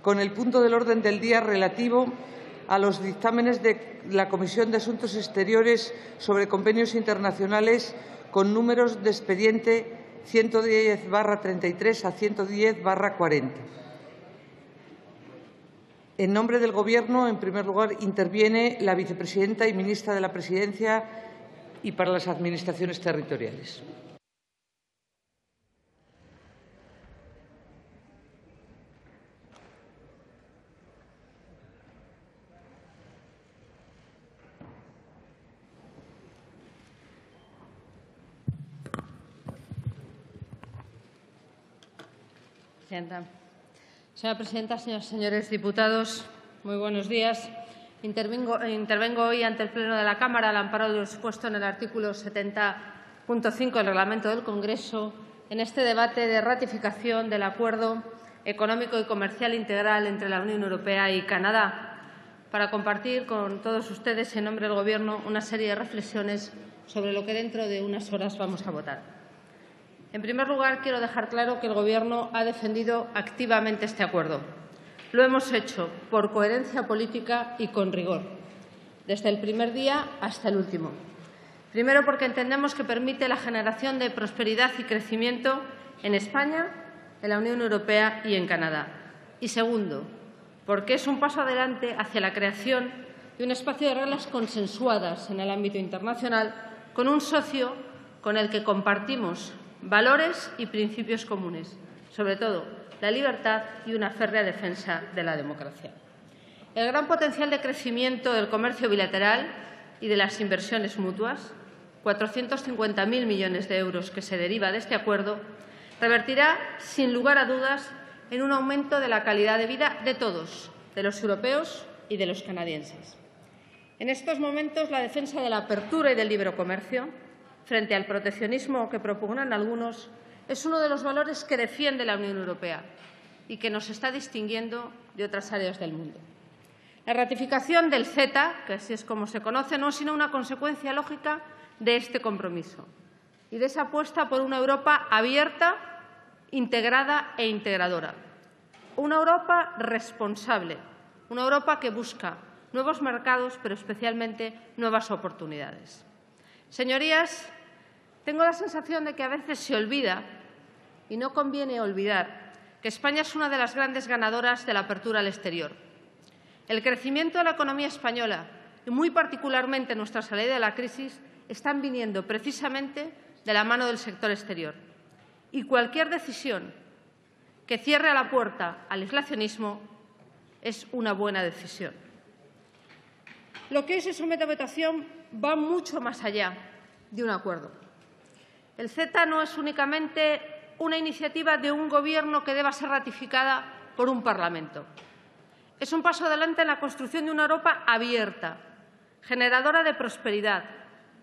con el punto del orden del día relativo a los dictámenes de la Comisión de Asuntos Exteriores sobre convenios internacionales con números de expediente 110/33 a 110/40. En nombre del Gobierno, en primer lugar, interviene la vicepresidenta y ministra de la Presidencia y para las Administraciones territoriales. Señora presidenta, señoras y señores diputados, muy buenos días. Intervengo hoy ante el Pleno de la Cámara al amparo de lo expuesto en el artículo 70.5 del Reglamento del Congreso en este debate de ratificación del Acuerdo Económico y Comercial Integral entre la Unión Europea y Canadá, para compartir con todos ustedes, en nombre del Gobierno, una serie de reflexiones sobre lo que dentro de unas horas vamos a votar. En primer lugar, quiero dejar claro que el Gobierno ha defendido activamente este acuerdo. Lo hemos hecho por coherencia política y con rigor, desde el primer día hasta el último. Primero, porque entendemos que permite la generación de prosperidad y crecimiento en España, en la Unión Europea y en Canadá. Y segundo, porque es un paso adelante hacia la creación de un espacio de reglas consensuadas en el ámbito internacional con un socio con el que compartimos valores y principios comunes, sobre todo la libertad y una férrea defensa de la democracia. El gran potencial de crecimiento del comercio bilateral y de las inversiones mutuas, 450.000 millones de euros que se deriva de este acuerdo, revertirá, sin lugar a dudas, en un aumento de la calidad de vida de todos, de los europeos y de los canadienses. En estos momentos, la defensa de la apertura y del libre comercio, frente al proteccionismo que propugnan algunos, es uno de los valores que defiende la Unión Europea y que nos está distinguiendo de otras áreas del mundo. La ratificación del CETA, que así es como se conoce, no es sino una consecuencia lógica de este compromiso y de esa apuesta por una Europa abierta, integrada e integradora. Una Europa responsable, una Europa que busca nuevos mercados, pero especialmente nuevas oportunidades. Señorías, tengo la sensación de que a veces se olvida, y no conviene olvidar, que España es una de las grandes ganadoras de la apertura al exterior. El crecimiento de la economía española y, muy particularmente, nuestra salida de la crisis están viniendo precisamente de la mano del sector exterior. Y cualquier decisión que cierre la puerta al aislacionismo es una buena decisión. Lo que hoy se somete a votación va mucho más allá de un acuerdo. El CETA no es únicamente una iniciativa de un Gobierno que deba ser ratificada por un Parlamento. Es un paso adelante en la construcción de una Europa abierta, generadora de prosperidad,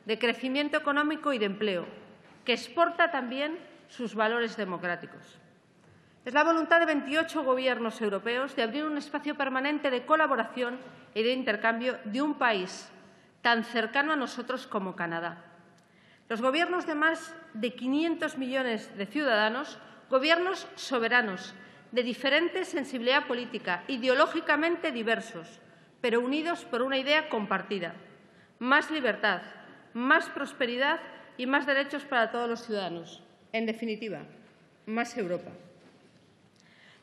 de crecimiento económico y de empleo, que exporta también sus valores democráticos. Es la voluntad de 28 Gobiernos europeos de abrir un espacio permanente de colaboración y de intercambio de un país tan cercano a nosotros como Canadá. Los Gobiernos de más de 500 millones de ciudadanos, Gobiernos soberanos, de diferente sensibilidad política, ideológicamente diversos, pero unidos por una idea compartida: más libertad, más prosperidad y más derechos para todos los ciudadanos. En definitiva, más Europa.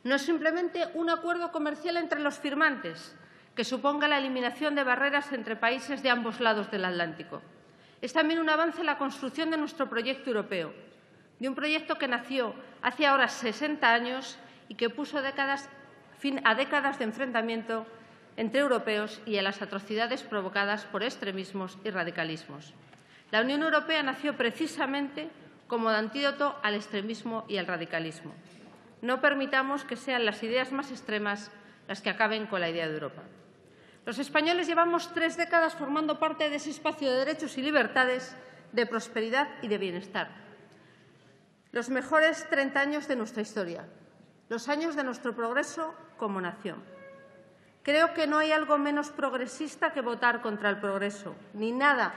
No es simplemente un acuerdo comercial entre los firmantes que suponga la eliminación de barreras entre países de ambos lados del Atlántico. Es también un avance en la construcción de nuestro proyecto europeo, de un proyecto que nació hace ahora 60 años y que puso fin a décadas de enfrentamiento entre europeos y a las atrocidades provocadas por extremismos y radicalismos. La Unión Europea nació precisamente como antídoto al extremismo y al radicalismo. No permitamos que sean las ideas más extremas las que acaben con la idea de Europa. Los españoles llevamos 3 décadas formando parte de ese espacio de derechos y libertades, de prosperidad y de bienestar. Los mejores 30 años de nuestra historia, los años de nuestro progreso como nación. Creo que no hay algo menos progresista que votar contra el progreso, ni nada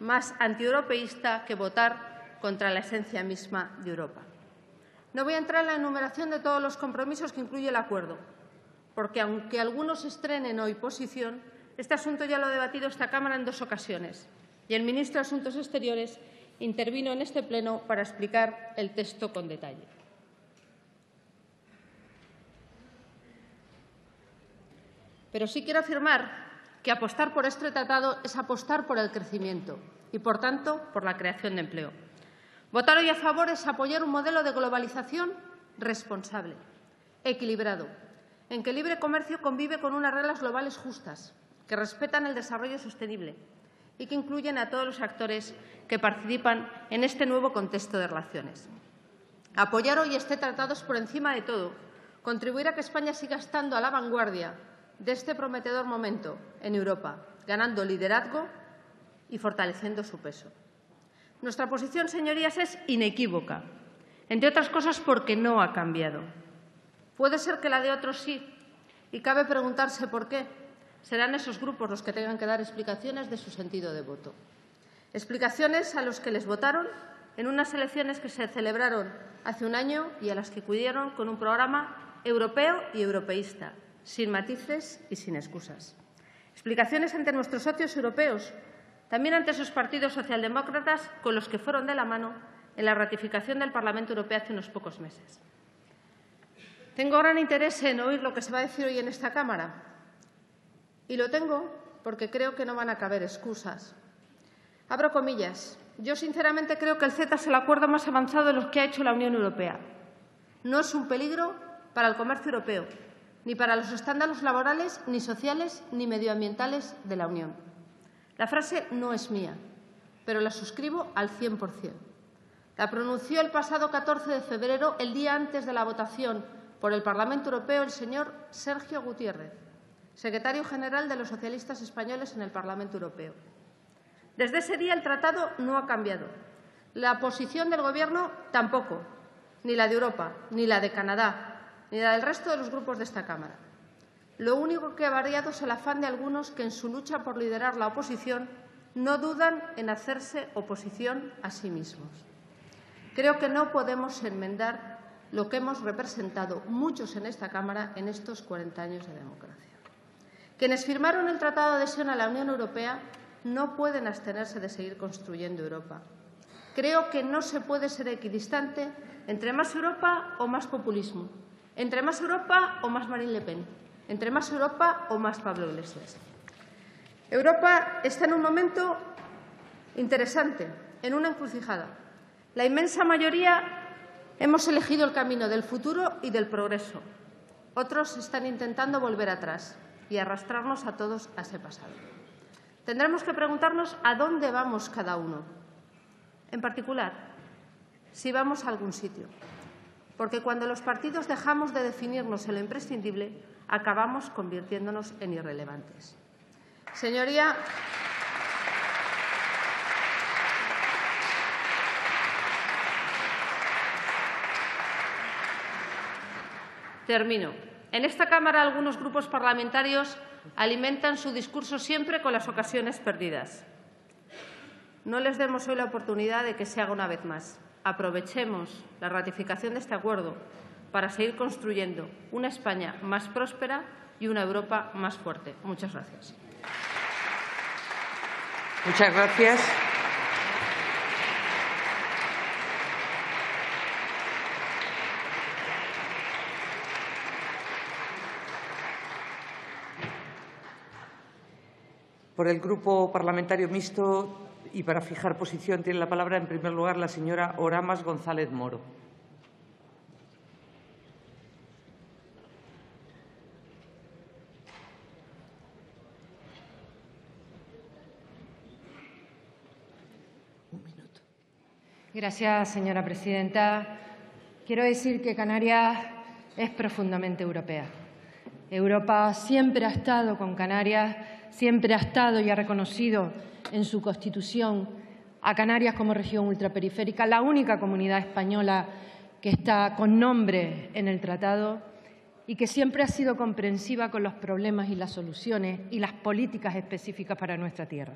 más antieuropeísta que votar contra la esencia misma de Europa. No voy a entrar en la enumeración de todos los compromisos que incluye el acuerdo. porque aunque algunos estrenen hoy posición, este asunto ya lo ha debatido esta Cámara en 2 ocasiones y el ministro de Asuntos Exteriores intervino en este Pleno para explicar el texto con detalle. Pero sí quiero afirmar que apostar por este tratado es apostar por el crecimiento y, por tanto, por la creación de empleo. Votar hoy a favor es apoyar un modelo de globalización responsable, equilibrado, en que el libre comercio convive con unas reglas globales justas, que respetan el desarrollo sostenible y que incluyen a todos los actores que participan en este nuevo contexto de relaciones. Apoyar hoy este tratado es, por encima de todo, contribuir a que España siga estando a la vanguardia de este prometedor momento en Europa, ganando liderazgo y fortaleciendo su peso. Nuestra posición, señorías, es inequívoca, entre otras cosas porque no ha cambiado. Puede ser que la de otros sí, y cabe preguntarse por qué. Serán esos grupos los que tengan que dar explicaciones de su sentido de voto. Explicaciones a los que les votaron en unas elecciones que se celebraron hace un año y a las que acudieron con un programa europeo y europeísta, sin matices y sin excusas. Explicaciones ante nuestros socios europeos, también ante esos partidos socialdemócratas con los que fueron de la mano en la ratificación del Parlamento Europeo hace unos pocos meses. Tengo gran interés en oír lo que se va a decir hoy en esta Cámara. Y lo tengo porque creo que no van a caber excusas. Abro comillas. Yo, sinceramente, creo que el CETA es el acuerdo más avanzado de los que ha hecho la Unión Europea. No es un peligro para el comercio europeo, ni para los estándares laborales, ni sociales, ni medioambientales de la Unión. La frase no es mía, pero la suscribo al 100%. La pronunció el pasado 14 de febrero, el día antes de la votación por el Parlamento Europeo, el señor Sergio Gutiérrez, secretario general de los socialistas españoles en el Parlamento Europeo. Desde ese día el tratado no ha cambiado. La posición del Gobierno tampoco, ni la de Europa, ni la de Canadá, ni la del resto de los grupos de esta Cámara. Lo único que ha variado es el afán de algunos que, en su lucha por liderar la oposición, no dudan en hacerse oposición a sí mismos. Creo que no podemos enmendar lo que hemos representado muchos en esta Cámara en estos 40 años de democracia. Quienes firmaron el Tratado de Adhesión a la Unión Europea no pueden abstenerse de seguir construyendo Europa. Creo que no se puede ser equidistante entre más Europa o más populismo, entre más Europa o más Marine Le Pen, entre más Europa o más Pablo Iglesias. Europa está en un momento interesante, en una encrucijada. La inmensa mayoría hemos elegido el camino del futuro y del progreso. Otros están intentando volver atrás y arrastrarnos a todos a ese pasado. Tendremos que preguntarnos a dónde vamos cada uno. En particular, si vamos a algún sitio. Porque cuando los partidos dejamos de definirnos en lo imprescindible, acabamos convirtiéndonos en irrelevantes. Señoría, termino. En esta Cámara algunos grupos parlamentarios alimentan su discurso siempre con las ocasiones perdidas. No les demos hoy la oportunidad de que se haga una vez más. Aprovechemos la ratificación de este acuerdo para seguir construyendo una España más próspera y una Europa más fuerte. Muchas gracias. Muchas gracias. Por el Grupo Parlamentario Mixto y para fijar posición tiene la palabra, en primer lugar, la señora Oramas González Moro. Gracias, señora presidenta. Quiero decir que Canarias es profundamente europea. Europa siempre ha estado con Canarias, siempre ha estado y ha reconocido en su Constitución a Canarias como región ultraperiférica, la única comunidad española que está con nombre en el tratado y que siempre ha sido comprensiva con los problemas y las soluciones y las políticas específicas para nuestra tierra.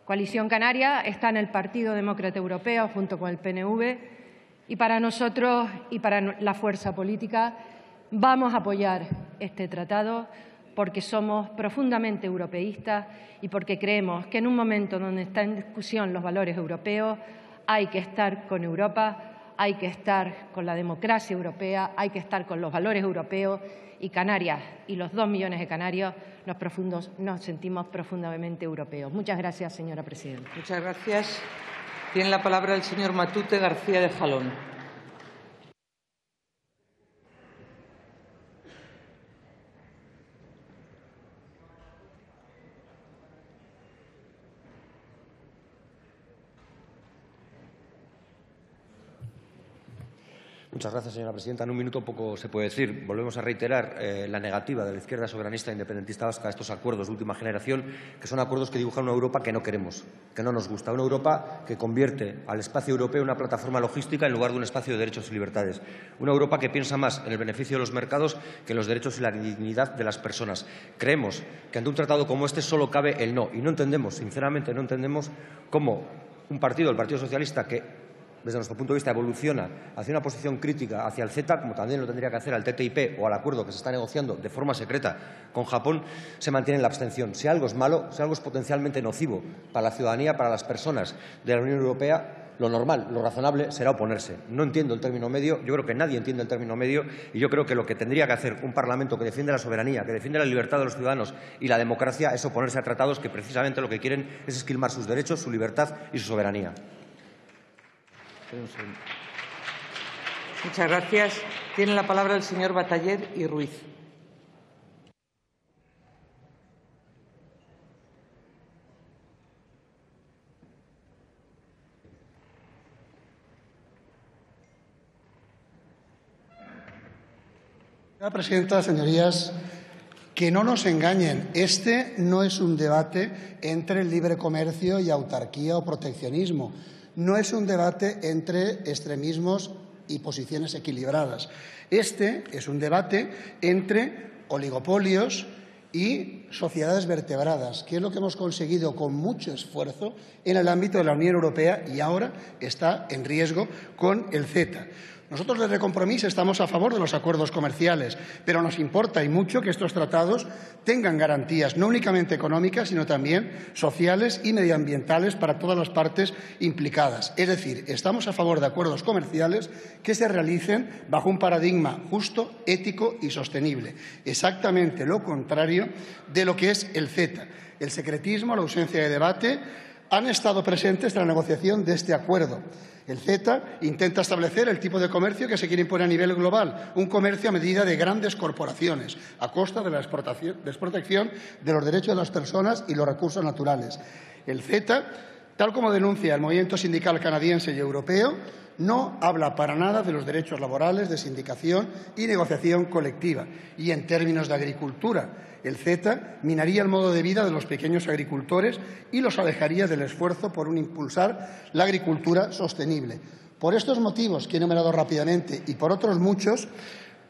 Coalición Canaria está en el Partido Demócrata Europeo junto con el PNV y para nosotros y para la fuerza política vamos a apoyar este tratado porque somos profundamente europeístas y porque creemos que en un momento donde están en discusión los valores europeos hay que estar con Europa, hay que estar con la democracia europea, hay que estar con los valores europeos, y Canarias y los 2 millones de canarios nos sentimos profundamente europeos. Muchas gracias, señora presidenta. Muchas gracias. Tiene la palabra el señor Matute García de Jalón. Muchas gracias, señora presidenta. En un minuto poco se puede decir. Volvemos a reiterar la negativa de la izquierda soberanista e independentista vasca a estos acuerdos de última generación, que son acuerdos que dibujan una Europa que no queremos, que no nos gusta. Una Europa que convierte al espacio europeo en una plataforma logística en lugar de un espacio de derechos y libertades. Una Europa que piensa más en el beneficio de los mercados que en los derechos y la dignidad de las personas. Creemos que ante un tratado como este solo cabe el no. Y no entendemos, sinceramente, no entendemos cómo un partido, el Partido Socialista, que desde nuestro punto de vista evoluciona hacia una posición crítica hacia el CETA, como también lo tendría que hacer al TTIP o al acuerdo que se está negociando de forma secreta con Japón, se mantiene en la abstención. Si algo es malo, si algo es potencialmente nocivo para la ciudadanía, para las personas de la Unión Europea, lo normal, lo razonable será oponerse. No entiendo el término medio, yo creo que nadie entiende el término medio y yo creo que lo que tendría que hacer un Parlamento que defiende la soberanía, que defiende la libertad de los ciudadanos y la democracia es oponerse a tratados que precisamente lo que quieren es esquilmar sus derechos, su libertad y su soberanía. Muchas gracias. Tiene la palabra el señor Bataller y Ruiz. Señora presidenta, señorías, que no nos engañen. Este no es un debate entre el libre comercio y autarquía o proteccionismo. No es un debate entre extremismos y posiciones equilibradas. Este es un debate entre oligopolios y sociedades vertebradas, que es lo que hemos conseguido con mucho esfuerzo en el ámbito de la Unión Europea y ahora está en riesgo con el CETA. Nosotros desde Compromís estamos a favor de los acuerdos comerciales, pero nos importa y mucho que estos tratados tengan garantías no únicamente económicas, sino también sociales y medioambientales para todas las partes implicadas. Es decir, estamos a favor de acuerdos comerciales que se realicen bajo un paradigma justo, ético y sostenible. Exactamente lo contrario de lo que es el CETA. El secretismo, la ausencia de debate han estado presentes en la negociación de este acuerdo. El CETA intenta establecer el tipo de comercio que se quiere imponer a nivel global, un comercio a medida de grandes corporaciones, a costa de la desprotección de los derechos de las personas y los recursos naturales. El CETA, tal como denuncia el movimiento sindical canadiense y europeo, no habla para nada de los derechos laborales, de sindicación y negociación colectiva. Y en términos de agricultura, el CETA minaría el modo de vida de los pequeños agricultores y los alejaría del esfuerzo por impulsar la agricultura sostenible. Por estos motivos que he enumerado rápidamente y por otros muchos,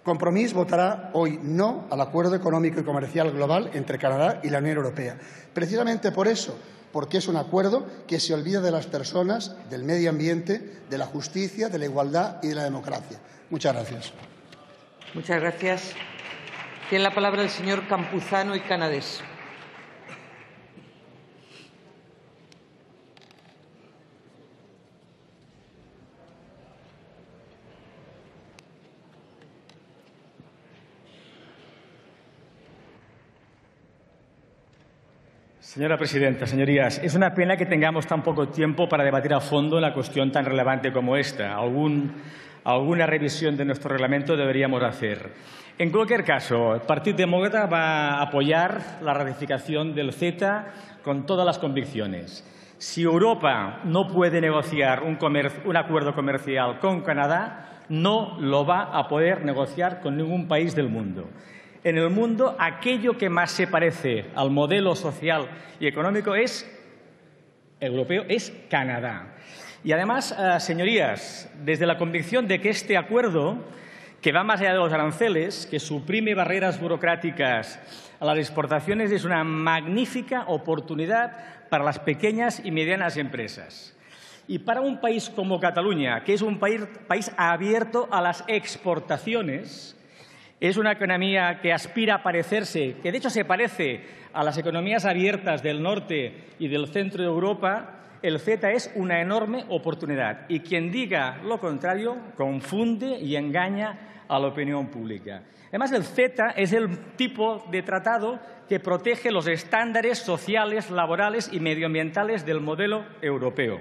Compromís votará hoy no al Acuerdo Económico y Comercial Global entre Canadá y la Unión Europea. Precisamente por eso, porque es un acuerdo que se olvida de las personas, del medio ambiente, de la justicia, de la igualdad y de la democracia. Muchas gracias. Muchas gracias. Tiene la palabra el señor Campuzano y Canadés. Señora presidenta, señorías, es una pena que tengamos tan poco tiempo para debatir a fondo una cuestión tan relevante como esta. Alguna revisión de nuestro reglamento deberíamos hacer. En cualquier caso, el Partido Demócrata va a apoyar la ratificación del CETA con todas las convicciones. Si Europa no puede negociar un acuerdo comercial con Canadá, no lo va a poder negociar con ningún país del mundo. En el mundo, aquello que más se parece al modelo social y económico europeo es Canadá. Y además, señorías, desde la convicción de que este acuerdo, que va más allá de los aranceles, que suprime barreras burocráticas a las exportaciones, es una magnífica oportunidad para las pequeñas y medianas empresas. Y para un país como Cataluña, que es un país abierto a las exportaciones, Es una economía que aspira a parecerse, que de hecho se parece a las economías abiertas del norte y del centro de Europa. El CETA es una enorme oportunidad y quien diga lo contrario confunde y engaña a la opinión pública. Además, el CETA es el tipo de tratado que protege los estándares sociales, laborales y medioambientales del modelo europeo,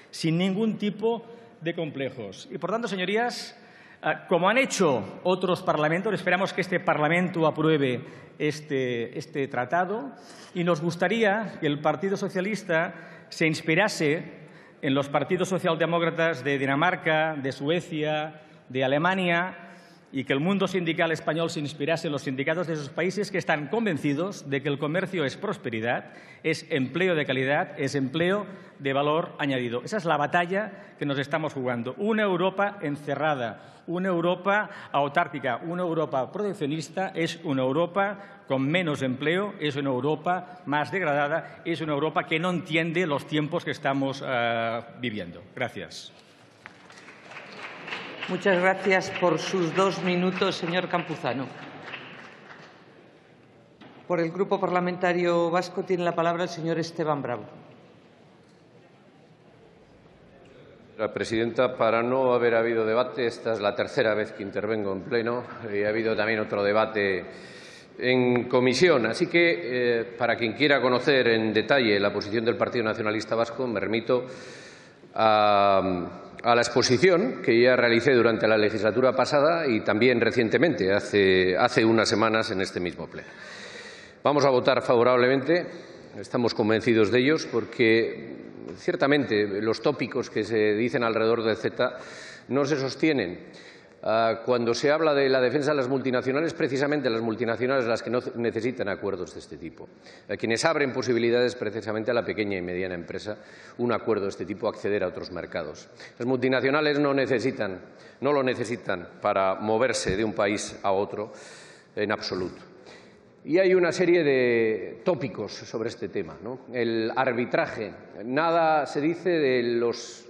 sin ningún tipo de complejos. Y, por tanto, señorías, como han hecho otros parlamentos, esperamos que este Parlamento apruebe este tratado y nos gustaría que el Partido Socialista se inspirase en los partidos socialdemócratas de Dinamarca, de Suecia, de Alemania, y que el mundo sindical español se inspirase en los sindicatos de esos países que están convencidos de que el comercio es prosperidad, es empleo de calidad, es empleo de valor añadido. Esa es la batalla que nos estamos jugando. Una Europa encerrada, una Europa autárquica, una Europa proteccionista es una Europa con menos empleo, es una Europa más degradada, es una Europa que no entiende los tiempos que estamos viviendo. Gracias. Muchas gracias por sus 2 minutos, señor Campuzano. Por el Grupo Parlamentario Vasco tiene la palabra el señor Esteban Bravo. Señora presidenta, para no haber habido debate, esta es la tercera vez que intervengo en pleno y ha habido también otro debate en comisión. Así que, para quien quiera conocer en detalle la posición del Partido Nacionalista Vasco, me remito a la exposición que ya realicé durante la legislatura pasada y también recientemente, hace unas semanas, en este mismo pleno. Vamos a votar favorablemente, estamos convencidos de ellos, porque ciertamente los tópicos que se dicen alrededor del CETA no se sostienen. Cuando se habla de la defensa de las multinacionales, precisamente las multinacionales las que no necesitan acuerdos de este tipo. Quienes abren posibilidades precisamente a la pequeña y mediana empresa un acuerdo de este tipo, acceder a otros mercados. Las multinacionales no lo necesitan para moverse de un país a otro en absoluto. Y hay una serie de tópicos sobre este tema, ¿no? El arbitraje. Nada se dice de los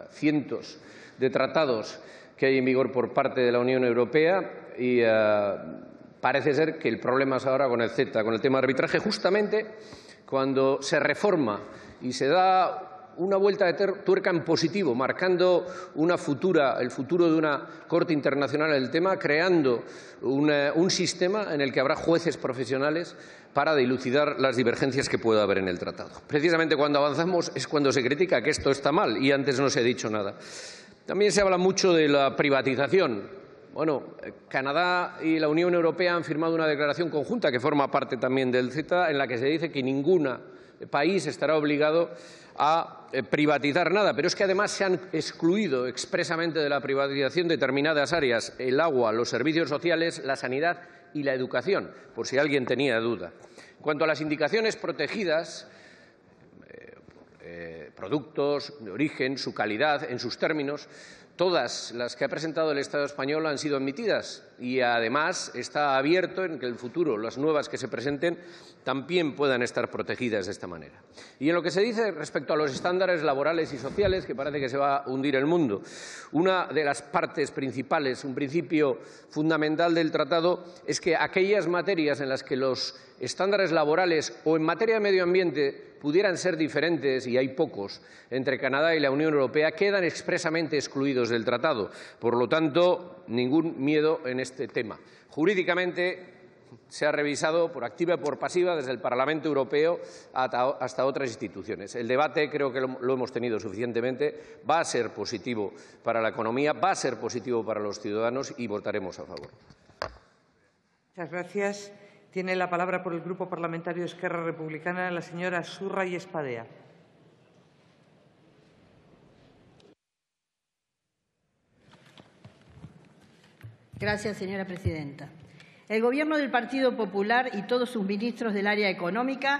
cientos de tratados que hay en vigor por parte de la Unión Europea y parece ser que el problema es ahora con el CETA, con el tema de arbitraje, justamente cuando se reforma y se da una vuelta de tuerca en positivo, marcando el futuro de una Corte Internacional en el tema, creando un sistema en el que habrá jueces profesionales para dilucidar las divergencias que pueda haber en el tratado. Precisamente cuando avanzamos es cuando se critica que esto está mal y antes no se ha dicho nada. También se habla mucho de la privatización. Bueno, Canadá y la Unión Europea han firmado una declaración conjunta que forma parte también del CETA, en la que se dice que ningún país estará obligado a privatizar nada, pero es que además se han excluido expresamente de la privatización determinadas áreas: el agua, los servicios sociales, la sanidad y la educación, por si alguien tenía duda. En cuanto a las indicaciones protegidas, productos de origen, su calidad, en sus términos, todas las que ha presentado el Estado español han sido admitidas y, además, está abierto en que en el futuro las nuevas que se presenten también puedan estar protegidas de esta manera. Y en lo que se dice respecto a los estándares laborales y sociales, que parece que se va a hundir el mundo, una de las partes principales, un principio fundamental del tratado, es que aquellas materias en las que los estándares laborales o en materia de medio ambiente pudieran ser diferentes, y hay pocos, entre Canadá y la Unión Europea, quedan expresamente excluidos del tratado. Por lo tanto, ningún miedo en este tema. Jurídicamente se ha revisado por activa y por pasiva desde el Parlamento Europeo hasta otras instituciones. El debate creo que lo hemos tenido suficientemente. Va a ser positivo para la economía, va a ser positivo para los ciudadanos y votaremos a favor. Muchas gracias. Tiene la palabra por el Grupo Parlamentario Esquerra Republicana la señora Surra y Espadea. Gracias, señora presidenta. El Gobierno del Partido Popular y todos sus ministros del área económica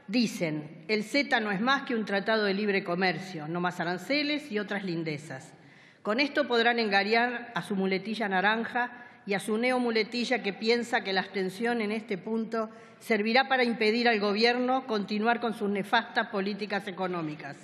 dicen: el CETA no es más que un tratado de libre comercio, no más aranceles y otras lindezas. Con esto podrán engañar a su muletilla naranja y a su neomuletilla que piensa que la abstención en este punto servirá para impedir al Gobierno continuar con sus nefastas políticas económicas.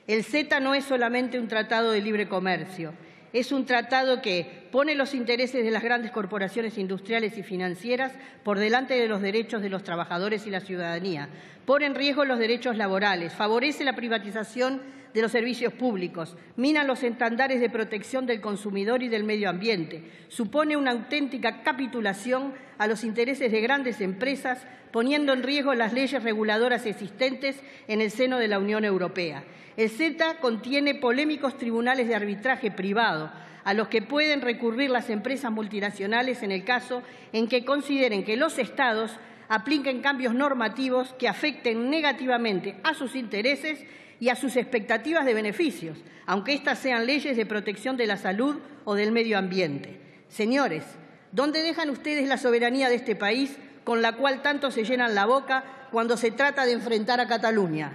El CETA no es solamente un tratado de libre comercio, Es un tratado que pone los intereses de las grandes corporaciones industriales y financieras por delante de los derechos de los trabajadores y la ciudadanía, pone en riesgo los derechos laborales, favorece la privatización de los servicios públicos, mina los estándares de protección del consumidor y del medio ambiente, supone una auténtica capitulación a los intereses de grandes empresas, poniendo en riesgo las leyes reguladoras existentes en el seno de la Unión Europea. El CETA contiene polémicos tribunales de arbitraje privado a los que pueden recurrir las empresas multinacionales en el caso en que consideren que los Estados apliquen cambios normativos que afecten negativamente a sus intereses y a sus expectativas de beneficios, aunque éstas sean leyes de protección de la salud o del medio ambiente. Señores, ¿dónde dejan ustedes la soberanía de este país con la cual tanto se llenan la boca cuando se trata de enfrentar a Cataluña?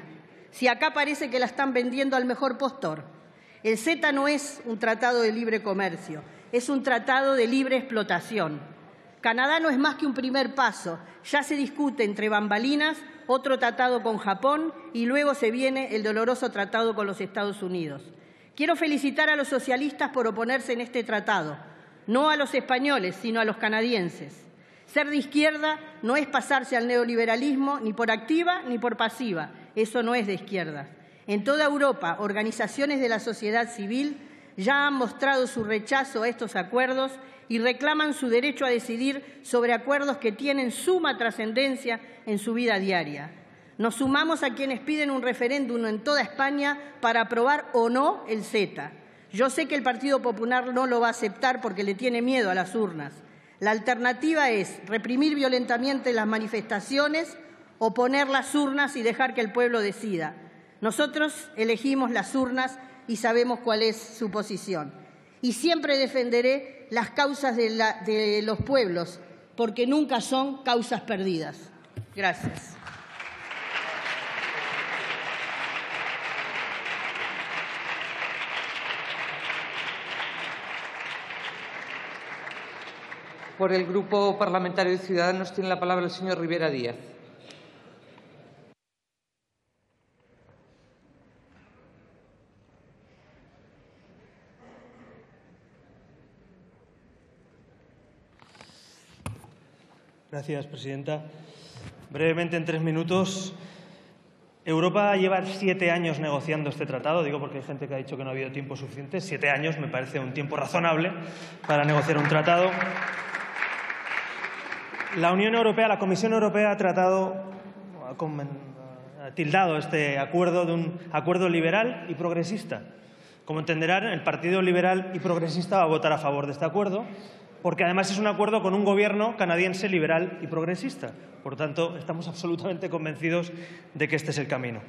Si acá parece que la están vendiendo al mejor postor. El CETA no es un tratado de libre comercio, es un tratado de libre explotación. Canadá no es más que un primer paso. Ya se discute entre bambalinas otro tratado con Japón y luego se viene el doloroso tratado con los Estados Unidos. Quiero felicitar a los socialistas por oponerse en este tratado, no a los españoles, sino a los canadienses. Ser de izquierda no es pasarse al neoliberalismo ni por activa ni por pasiva. Eso no es de izquierda. En toda Europa, organizaciones de la sociedad civil ya han mostrado su rechazo a estos acuerdos y reclaman su derecho a decidir sobre acuerdos que tienen suma trascendencia en su vida diaria. Nos sumamos a quienes piden un referéndum en toda España para aprobar o no el CETA. Yo sé que el Partido Popular no lo va a aceptar porque le tiene miedo a las urnas. La alternativa es reprimir violentamente las manifestaciones o poner las urnas y dejar que el pueblo decida. Nosotros elegimos las urnas y sabemos cuál es su posición. Y siempre defenderé las causas de los pueblos, porque nunca son causas perdidas. Gracias. Por el Grupo Parlamentario de Ciudadanos tiene la palabra el señor Rivera Díaz. Gracias, presidenta. Brevemente, en 3 minutos. Europa lleva 7 años negociando este tratado. Digo porque hay gente que ha dicho que no ha habido tiempo suficiente. 7 años me parece un tiempo razonable para negociar un tratado. La Unión Europea, la Comisión Europea ha tildado este acuerdo de un acuerdo liberal y progresista. Como entenderán, el Partido Liberal y Progresista va a votar a favor de este acuerdo, porque además es un acuerdo con un gobierno canadiense liberal y progresista. Por tanto, estamos absolutamente convencidos de que este es el camino.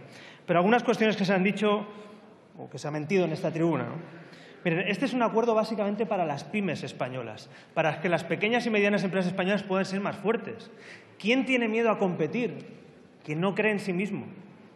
Pero algunas cuestiones que se han dicho o que se ha mentido en esta tribuna, ¿no? Miren, este es un acuerdo básicamente para las pymes españolas, para que las pequeñas y medianas empresas españolas puedan ser más fuertes. ¿Quién tiene miedo a competir? Quien no cree en sí mismo,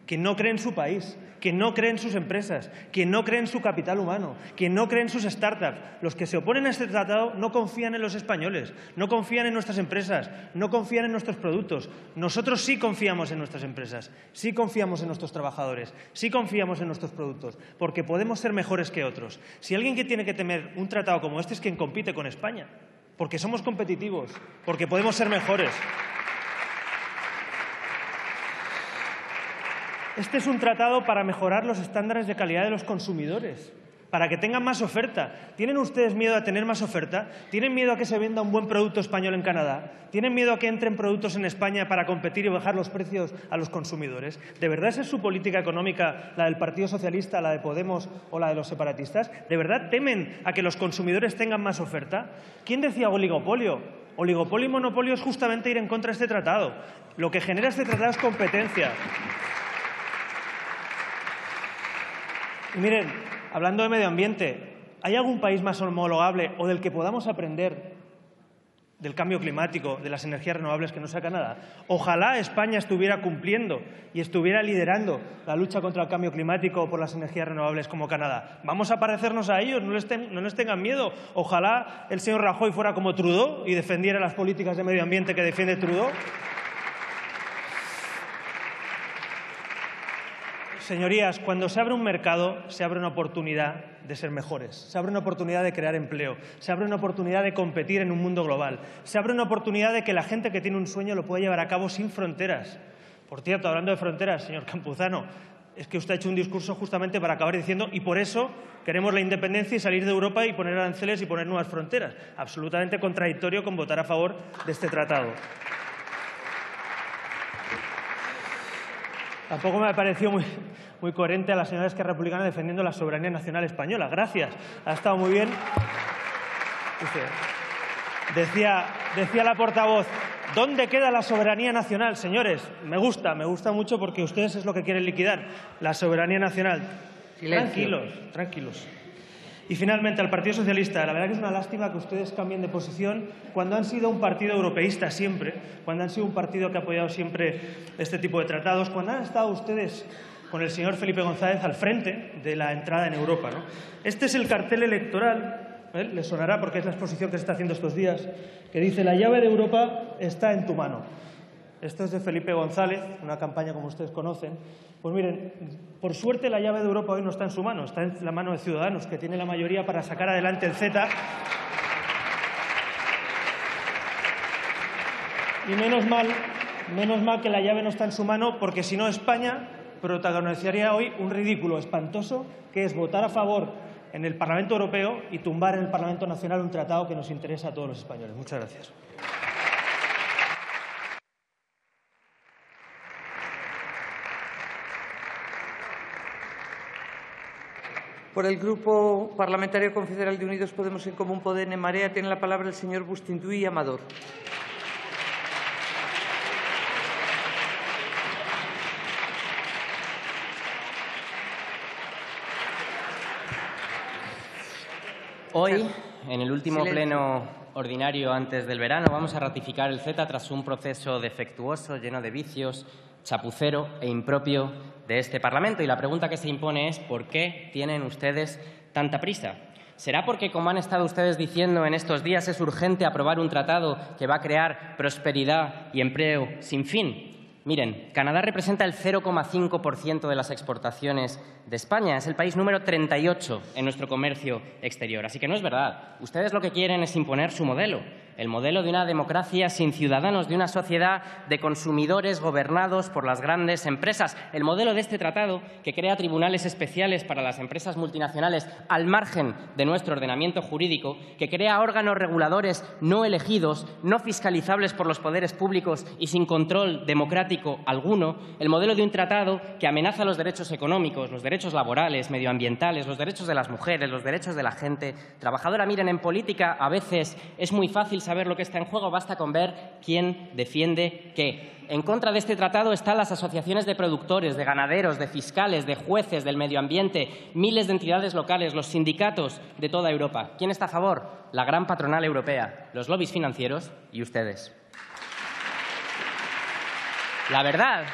quien no cree en su país, quien no cree en sus empresas, quien no cree en su capital humano, quien no cree en sus startups. Los que se oponen a este tratado no confían en los españoles, no confían en nuestras empresas, no confían en nuestros productos. Nosotros sí confiamos en nuestras empresas, sí confiamos en nuestros trabajadores, sí confiamos en nuestros productos, porque podemos ser mejores que otros. Si alguien que tiene que temer un tratado como este es quien compite con España, porque somos competitivos, porque podemos ser mejores. Este es un tratado para mejorar los estándares de calidad de los consumidores, para que tengan más oferta. ¿Tienen ustedes miedo a tener más oferta? ¿Tienen miedo a que se venda un buen producto español en Canadá? ¿Tienen miedo a que entren productos en España para competir y bajar los precios a los consumidores? ¿De verdad esa es su política económica, la del Partido Socialista, la de Podemos o la de los separatistas? ¿De verdad temen a que los consumidores tengan más oferta? ¿Quién decía oligopolio? Oligopolio y monopolio es justamente ir en contra de este tratado. Lo que genera este tratado es competencia. Y miren, hablando de medio ambiente, ¿hay algún país más homologable o del que podamos aprender del cambio climático, de las energías renovables que no sea Canadá? Ojalá España estuviera cumpliendo y estuviera liderando la lucha contra el cambio climático o por las energías renovables como Canadá. Vamos a parecernos a ellos, no les tengan miedo. Ojalá el señor Rajoy fuera como Trudeau y defendiera las políticas de medio ambiente que defiende Trudeau. Señorías, cuando se abre un mercado, se abre una oportunidad de ser mejores, se abre una oportunidad de crear empleo, se abre una oportunidad de competir en un mundo global, se abre una oportunidad de que la gente que tiene un sueño lo pueda llevar a cabo sin fronteras. Por cierto, hablando de fronteras, señor Campuzano, es que usted ha hecho un discurso justamente para acabar diciendo y por eso queremos la independencia y salir de Europa y poner aranceles y poner nuevas fronteras. Absolutamente contradictorio con votar a favor de este tratado. Tampoco me ha parecido muy coherente a la señora Esquerra Republicana defendiendo la soberanía nacional española. Gracias, ha estado muy bien. Decía la portavoz, ¿dónde queda la soberanía nacional? Señores, me gusta mucho porque ustedes es lo que quieren liquidar, la soberanía nacional. Silencio. Tranquilos. Y finalmente, al Partido Socialista, la verdad que es una lástima que ustedes cambien de posición cuando han sido un partido europeísta siempre, cuando han sido un partido que ha apoyado siempre este tipo de tratados, cuando han estado ustedes con el señor Felipe González al frente de la entrada en Europa, ¿no? Este es el cartel electoral, le sonará porque es la exposición que se está haciendo estos días, que dice: la llave de Europa está en tu mano. Esto es de Felipe González, una campaña como ustedes conocen. Pues miren, por suerte la llave de Europa hoy no está en su mano, está en la mano de Ciudadanos, que tiene la mayoría para sacar adelante el CETA. Y menos mal que la llave no está en su mano, porque si no España protagonizaría hoy un ridículo espantoso, que es votar a favor en el Parlamento Europeo y tumbar en el Parlamento Nacional un tratado que nos interesa a todos los españoles. Muchas gracias. Por el Grupo Parlamentario Confederal de Unidos Podemos en Común Podem en Marea tiene la palabra el señor Bustinduy Amador. Hoy, en el último pleno ordinario antes del verano, vamos a ratificar el CETA tras un proceso defectuoso, lleno de vicios, chapucero e impropio de este Parlamento. Y la pregunta que se impone es ¿por qué tienen ustedes tanta prisa? ¿Será porque, como han estado ustedes diciendo en estos días, es urgente aprobar un tratado que va a crear prosperidad y empleo sin fin? Miren, Canadá representa el 0,5% de las exportaciones de España. Es el país número 38 en nuestro comercio exterior. Así que no es verdad. Ustedes lo que quieren es imponer su modelo. El modelo de una democracia sin ciudadanos, de una sociedad de consumidores gobernados por las grandes empresas. El modelo de este tratado que crea tribunales especiales para las empresas multinacionales al margen de nuestro ordenamiento jurídico, que crea órganos reguladores no elegidos, no fiscalizables por los poderes públicos y sin control democrático alguno. El modelo de un tratado que amenaza los derechos económicos, los derechos laborales, medioambientales, los derechos de las mujeres, los derechos de la gente trabajadora. Miren, en política a veces es muy fácil saber lo que está en juego, basta con ver quién defiende qué. En contra de este tratado están las asociaciones de productores, de ganaderos, de fiscales, de jueces, del medio ambiente, miles de entidades locales, los sindicatos de toda Europa. ¿Quién está a favor? La gran patronal europea, los lobbies financieros y ustedes. La verdad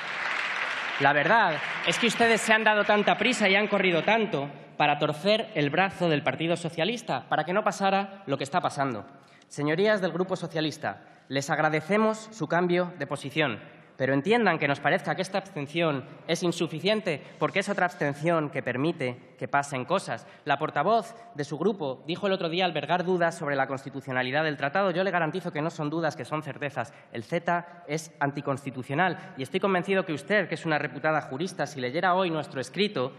es que ustedes se han dado tanta prisa y han corrido tanto para torcer el brazo del Partido Socialista, para que no pasara lo que está pasando. Señorías del Grupo Socialista, les agradecemos su cambio de posición, pero entiendan que nos parezca que esta abstención es insuficiente porque es otra abstención que permite que pasen cosas. La portavoz de su grupo dijo el otro día albergar dudas sobre la constitucionalidad del tratado. Yo le garantizo que no son dudas, que son certezas. El CETA es anticonstitucional y estoy convencido que usted, que es una reputada jurista, si leyera hoy nuestro escrito,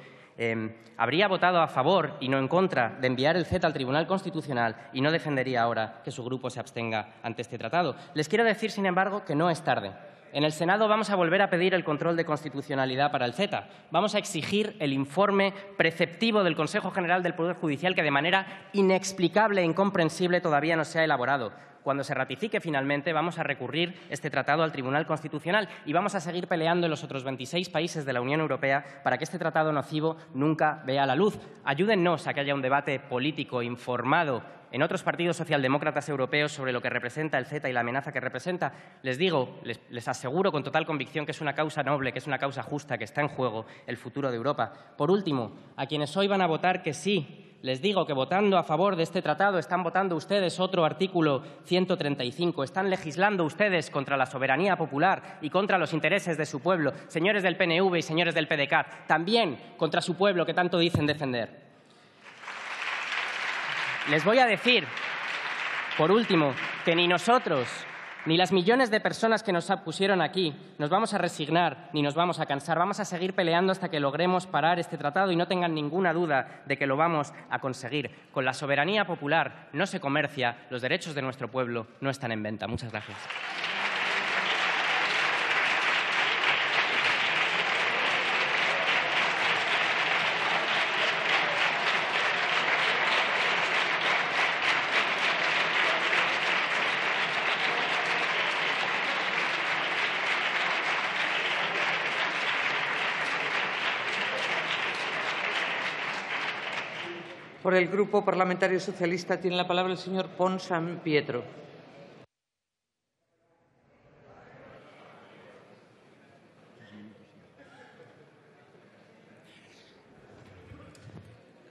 habría votado a favor y no en contra de enviar el CETA al Tribunal Constitucional y no defendería ahora que su grupo se abstenga ante este tratado. Les quiero decir, sin embargo, que no es tarde. En el Senado vamos a volver a pedir el control de constitucionalidad para el CETA. Vamos a exigir el informe preceptivo del Consejo General del Poder Judicial que de manera inexplicable e incomprensible todavía no se ha elaborado. Cuando se ratifique finalmente, vamos a recurrir este tratado al Tribunal Constitucional y vamos a seguir peleando en los otros 26 países de la Unión Europea para que este tratado nocivo nunca vea la luz. Ayúdennos a que haya un debate político informado en otros partidos socialdemócratas europeos sobre lo que representa el CETA y la amenaza que representa. Les digo, les aseguro con total convicción que es una causa noble, que es una causa justa, que está en juego el futuro de Europa. Por último, a quienes hoy van a votar que sí Les digo que votando a favor de este tratado están votando ustedes otro artículo 135. Están legislando ustedes contra la soberanía popular y contra los intereses de su pueblo. Señores del PNV y señores del PDeCAT, también contra su pueblo que tanto dicen defender. Les voy a decir, por último, que ni nosotros ni las millones de personas que nos pusieron aquí nos vamos a resignar ni nos vamos a cansar. Vamos a seguir peleando hasta que logremos parar este tratado y no tengan ninguna duda de que lo vamos a conseguir. Con la soberanía popular no se comercia, los derechos de nuestro pueblo no están en venta. Muchas gracias. Por el Grupo Parlamentario Socialista tiene la palabra el señor Pons San Pietro.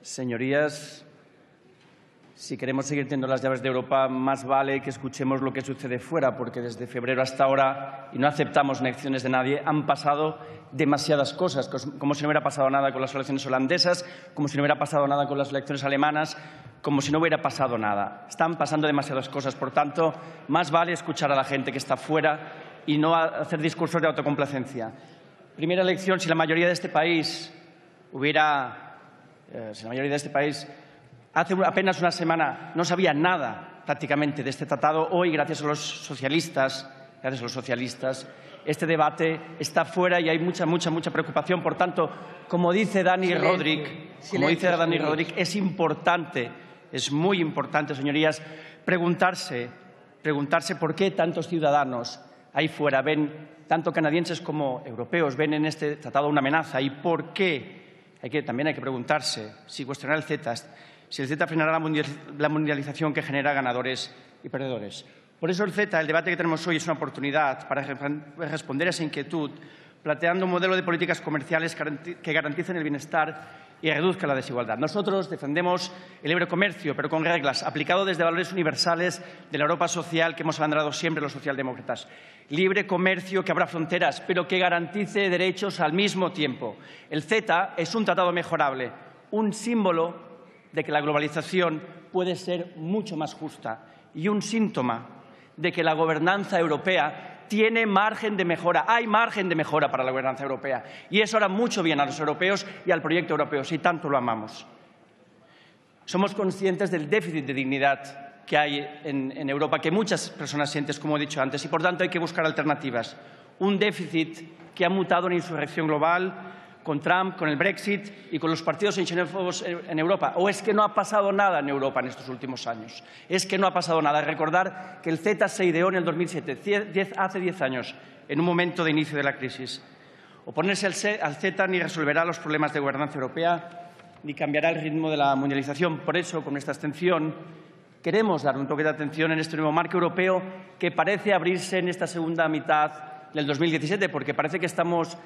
Señorías, si queremos seguir teniendo las llaves de Europa, más vale que escuchemos lo que sucede fuera, porque desde febrero hasta ahora, y no aceptamos lecciones de nadie, han pasado demasiadas cosas, como si no hubiera pasado nada con las elecciones holandesas, como si no hubiera pasado nada con las elecciones alemanas, como si no hubiera pasado nada. Están pasando demasiadas cosas, por tanto, más vale escuchar a la gente que está fuera y no hacer discursos de autocomplacencia. Primera lección, si la mayoría de este país hace apenas una semana no sabía nada prácticamente de este tratado, hoy, gracias a los socialistas, este debate está fuera y hay mucha preocupación. Por tanto, como dice Dani Rodrik, es importante, es muy importante, señorías, preguntarse por qué tantos ciudadanos ahí fuera ven, tanto canadienses como europeos, ven en este tratado una amenaza y por qué. También hay que preguntarse si cuestionar el CETA, si el CETA frenará la mundialización que genera ganadores y perdedores. Por eso el CETA, el debate que tenemos hoy, es una oportunidad para responder a esa inquietud, planteando un modelo de políticas comerciales que garanticen el bienestar y reduzcan la desigualdad. Nosotros defendemos el libre comercio, pero con reglas, aplicado desde valores universales de la Europa social que hemos abanderado siempre los socialdemócratas. Libre comercio que abra fronteras, pero que garantice derechos al mismo tiempo. El CETA es un tratado mejorable, un símbolo de que la globalización puede ser mucho más justa y un síntoma de que la gobernanza europea tiene margen de mejora. Hay margen de mejora para la gobernanza europea. Y eso hará mucho bien a los europeos y al proyecto europeo, si tanto lo amamos. Somos conscientes del déficit de dignidad que hay en Europa, que muchas personas sienten, como he dicho antes, y por tanto hay que buscar alternativas. Un déficit que ha mutado en insurrección global, con Trump, con el Brexit y con los partidos xenófobos en Europa. ¿O es que no ha pasado nada en Europa en estos últimos años? Es que no ha pasado nada. Recordar que el CETA se ideó en el 2007, hace 10 años, en un momento de inicio de la crisis. Oponerse al CETA ni resolverá los problemas de gobernanza europea ni cambiará el ritmo de la mundialización. Por eso, con nuestra abstención, queremos dar un toque de atención en este nuevo marco europeo que parece abrirse en esta segunda mitad del 2017, porque parece que estamos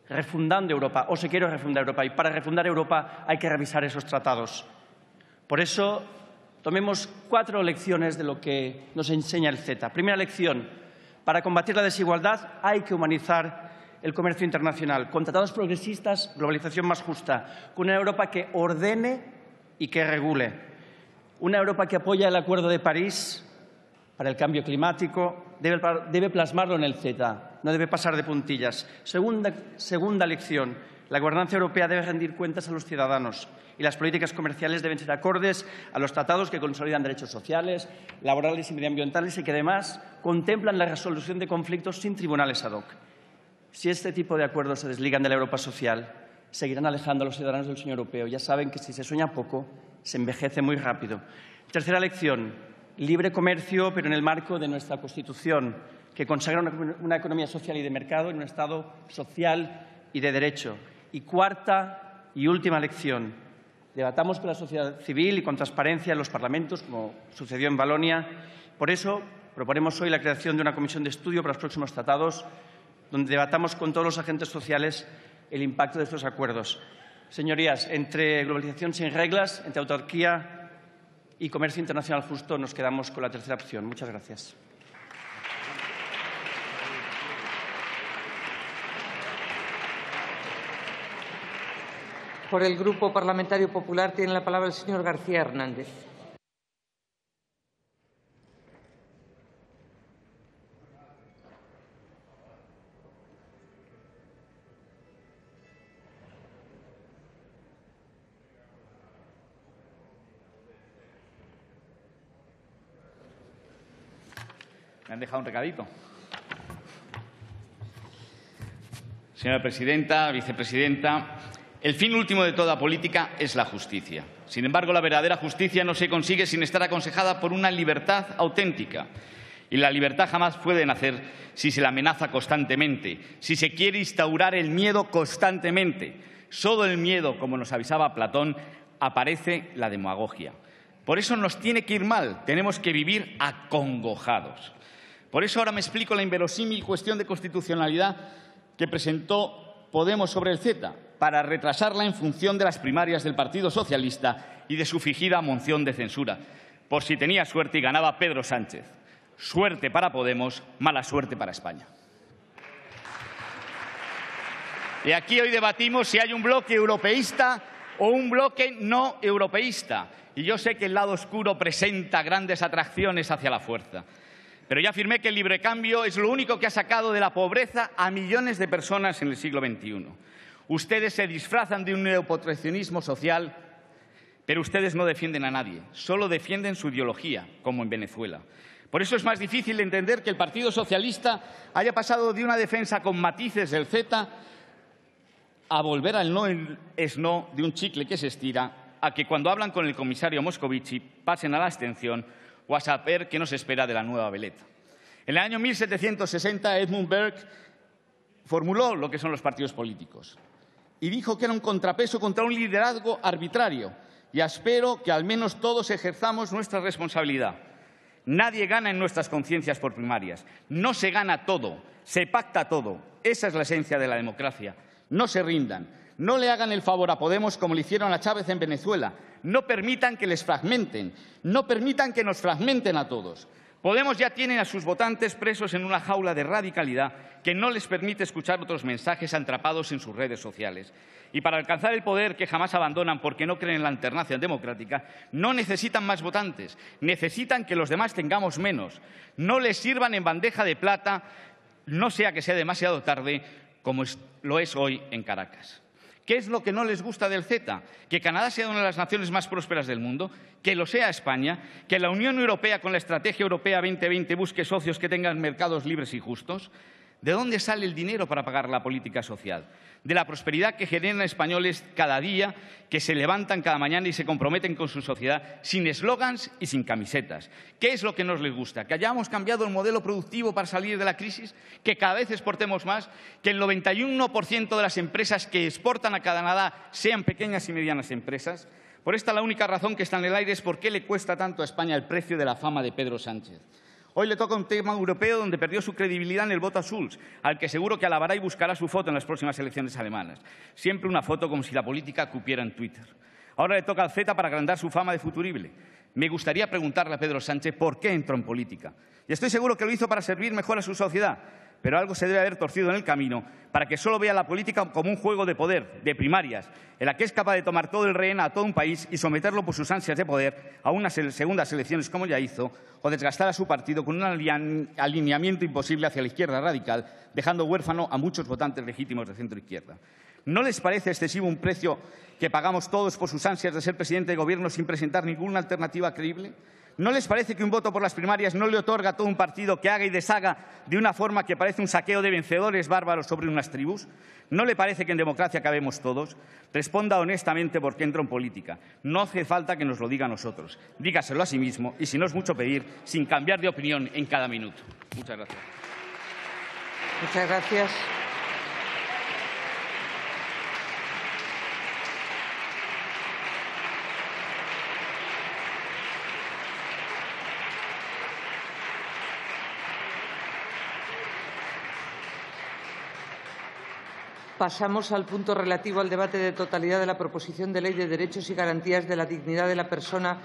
refundando Europa, o se quiere refundar Europa, y para refundar Europa hay que revisar esos tratados. Por eso, tomemos 4 lecciones de lo que nos enseña el CETA. Primera lección, para combatir la desigualdad hay que humanizar el comercio internacional, con tratados progresistas, globalización más justa, con una Europa que ordene y que regule, una Europa que apoya el Acuerdo de París para el cambio climático, debe plasmarlo en el CETA, no debe pasar de puntillas. Segunda lección, la gobernanza europea debe rendir cuentas a los ciudadanos y las políticas comerciales deben ser acordes a los tratados que consolidan derechos sociales, laborales y medioambientales y que además contemplan la resolución de conflictos sin tribunales ad hoc. Si este tipo de acuerdos se desligan de la Europa social, seguirán alejando a los ciudadanos del sueño europeo. Ya saben que si se sueña poco, se envejece muy rápido. Tercera lección, libre comercio, pero en el marco de nuestra Constitución, que consagra una economía social y de mercado en un Estado social y de derecho. Y cuarta y última lección, debatamos con la sociedad civil y con transparencia en los parlamentos, como sucedió en Valonia. Por eso, proponemos hoy la creación de una comisión de estudio para los próximos tratados, donde debatamos con todos los agentes sociales el impacto de estos acuerdos. Señorías, entre globalización sin reglas, entre autarquía y comercio internacional justo, nos quedamos con la tercera opción. Muchas gracias. Por el Grupo Parlamentario Popular tiene la palabra el señor García Hernández. Me han dejado un recadito. Señora presidenta, vicepresidenta, el fin último de toda política es la justicia. Sin embargo, la verdadera justicia no se consigue sin estar aconsejada por una libertad auténtica. Y la libertad jamás puede nacer si se la amenaza constantemente, si se quiere instaurar el miedo constantemente. Solo el miedo, como nos avisaba Platón, aparece la demagogia. Por eso nos tiene que ir mal, tenemos que vivir acongojados. Por eso ahora me explico la inverosímil cuestión de constitucionalidad que presentó Podemos sobre el CETA, para retrasarla en función de las primarias del Partido Socialista y de su fingida moción de censura, por si tenía suerte y ganaba Pedro Sánchez. Suerte para Podemos, mala suerte para España. Y aquí hoy debatimos si hay un bloque europeísta o un bloque no europeísta. Y yo sé que el lado oscuro presenta grandes atracciones hacia la fuerza. Pero ya afirmé que el libre cambio es lo único que ha sacado de la pobreza a millones de personas en el siglo XXI. Ustedes se disfrazan de un neoproteccionismo social, pero ustedes no defienden a nadie, solo defienden su ideología, como en Venezuela. Por eso es más difícil entender que el Partido Socialista haya pasado de una defensa con matices del CETA a volver al no es no de un chicle que se estira, a que cuando hablan con el comisario Moscovici pasen a la abstención o a saber qué nos espera de la nueva veleta. En el año 1760, Edmund Burke formuló lo que son los partidos políticos y dijo que era un contrapeso contra un liderazgo arbitrario. Y espero que al menos todos ejerzamos nuestra responsabilidad. Nadie gana en nuestras conciencias por primarias. No se gana todo, se pacta todo. Esa es la esencia de la democracia. No se rindan. No le hagan el favor a Podemos como le hicieron a Chávez en Venezuela. No permitan que les fragmenten. No permitan que nos fragmenten a todos. Podemos ya tiene a sus votantes presos en una jaula de radicalidad que no les permite escuchar otros mensajes atrapados en sus redes sociales. Y para alcanzar el poder que jamás abandonan porque no creen en la alternancia democrática, no necesitan más votantes, necesitan que los demás tengamos menos. No les sirvan en bandeja de plata, no sea que sea demasiado tarde, como lo es hoy en Caracas. ¿Qué es lo que no les gusta del CETA? Que Canadá sea una de las naciones más prósperas del mundo, que lo sea España, que la Unión Europea con la Estrategia Europea 2020 busque socios que tengan mercados libres y justos. ¿De dónde sale el dinero para pagar la política social? De la prosperidad que generan españoles cada día, que se levantan cada mañana y se comprometen con su sociedad sin eslogans y sin camisetas. ¿Qué es lo que nos les gusta? ¿Que hayamos cambiado el modelo productivo para salir de la crisis? ¿Que cada vez exportemos más? ¿Que el 91% de las empresas que exportan a Canadá sean pequeñas y medianas empresas? Por esta la única razón que está en el aire es por qué le cuesta tanto a España el precio de la fama de Pedro Sánchez. Hoy le toca un tema europeo donde perdió su credibilidad en el voto a Schulz, al que seguro que alabará y buscará su foto en las próximas elecciones alemanas. Siempre una foto como si la política cupiera en Twitter. Ahora le toca al CETA para agrandar su fama de futurible. Me gustaría preguntarle a Pedro Sánchez por qué entró en política. Y estoy seguro que lo hizo para servir mejor a su sociedad, pero algo se debe haber torcido en el camino para que solo vea la política como un juego de poder, de primarias, en la que es capaz de tomar todo el rehén a todo un país y someterlo por sus ansias de poder a unas segundas elecciones como ya hizo, o desgastar a su partido con un alineamiento imposible hacia la izquierda radical, dejando huérfano a muchos votantes legítimos de centro-izquierda. ¿No les parece excesivo un precio que pagamos todos por sus ansias de ser presidente de Gobierno sin presentar ninguna alternativa creíble? ¿No les parece que un voto por las primarias no le otorga a todo un partido que haga y deshaga de una forma que parece un saqueo de vencedores bárbaros sobre unas tribus? ¿No le parece que en democracia cabemos todos? Responda honestamente por qué entró en política. No hace falta que nos lo diga a nosotros. Dígaselo a sí mismo y, si no es mucho pedir, sin cambiar de opinión en cada minuto. Muchas gracias. Muchas gracias. Pasamos al punto relativo al debate de totalidad de la proposición de ley de derechos y garantías de la dignidad de la persona